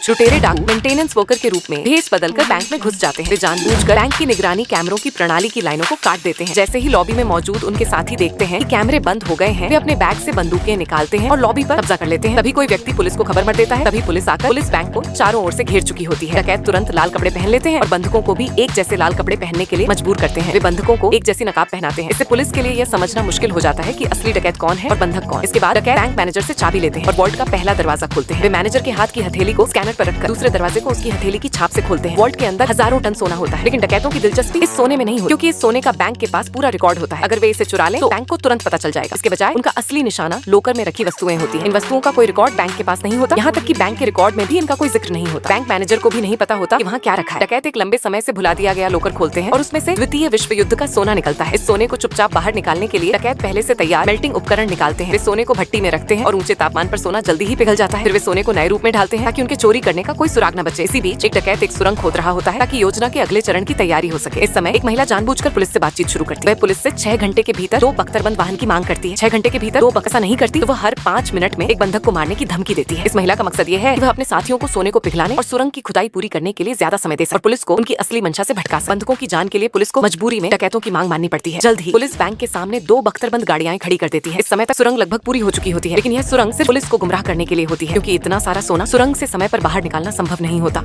लुटेरे डाक maintenance worker के रूप में भेष बदलकर बैंक में घुस जाते हैं। वे जानबूझकर बैंक की निगरानी कैमरों की प्रणाली की लाइनों को काट देते हैं। जैसे ही लॉबी में मौजूद उनके साथी देखते हैं कि कैमरे बंद हो गए हैं, वे अपने बैग से बंदूकें निकालते हैं और लॉबी पर कब्जा कर लेते हैं। तभी कोई व्यक्ति पुलिस को खबर मर देता है। तभी पुलिस आकर पुलिस बैंक को चारों ओर से घेर चुकी होती है। डकैत तुरंत लाल कपड़े पहन लेते हैं और बंधकों को भी एक जैसे लाल कपड़े पहनने के लिए मजबूर करते हैं। वे बंधकों को एक जैसी नकाब पहनाते हैं। इससे पुलिस के लिए यह समझना मुश्किल हो जाता है कि असली डकैत कौन है और बंधक कौन। इसके बाद डकैत बैंक मैनेजर से चाबी लेते हैं और वॉल्ट का पहला दरवाजा खोलते हैं। वे मैनेजर के हाथ की हथेली को स्कैनर पर रखकर दूसरे दरवाजे को उसकी हथेली की छाप से खोलते हैं। वॉल्ट के अंदर हजारों टन सोना होता है, लेकिन डकैतों की दिलचस्पी इस सोने में नहीं होती, क्योंकि इस सोने का बैंक के पास पूरा रिकॉर्ड होता है। अगर वे इसे चुरा लें तो बैंक को तुरंत पता चल जाएगा। इसके बजाय उनका असली निशाना लोकर में रखी वस्तुएं होती हैं। इन वस्तुओं का कोई रिकॉर्ड बैंक के पास नहीं होता। यहाँ तक कि बैंक के रिकॉर्ड में भी इनका कोई जिक्र नहीं होता। बैंक मैनेजर को भी नहीं पता होता कि वहाँ क्या रखा है। डकैत एक लंबे समय से भुला दिया गया लोकर खोलते हैं और उसमें से द्वितीय विश्व युद्ध का सोना निकलता है। इस सोने को चुपचाप बाहर निकालने के लिए डकैत पहले से तैयार मेल्टिंग उपकरण निकालते हैं। वे सोने को भट्टी में रखते हैं और ऊंचे तापमान पर सोना जल्दी ही पिघल जाता है। फिर वे सोने को नए रूप में ढालते हैं ताकि उनके चोरी करने का कोई सुराग न बचे। इसी बीच एक डकैत एक सुरंग खोद रहा होता है ताकि योजना के अगले चरण की तैयारी हो सके। इस समय एक महिला जानबूझकर पुलिस से बातचीत शुरू करती है। वह पुलिस से 6 घंटे के भीतर 2 बख्तरबंद वाहन की मांग करती है। 6 घंटे के भीतर 2 बक्सा नहीं करती तो वह हर 5 मिनट में एक बंधक को मारने की धमकी देती है। इस महिला का मकसद ये है कि वह अपने साथियों को सोने को पिघलाने और सुरंग की खुदाई पूरी करने के लिए ज्यादा समय दे सके और पुलिस को उनकी असली मंशा से भटका सके। बंधकों की जान के लिए पुलिस को मजबूरी में डकैतों की मांग माननी पड़ती है। जल्द ही पुलिस बैंक के सामने 2 बख्तरबंद गाड़ियां खड़ी कर देती है। इस समय तक सुरंग लगभग पूरी हो चुकी होती है, लेकिन यह सुरंग सिर्फ पुलिस को गुमराह करने के लिए होती है, क्योंकि इतना सारा सोना सुरंग से समय पर बाहर निकालना संभव नहीं होता।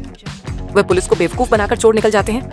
वह पुलिस को बेवकूफ बनाकर चोर निकल जाते हैं।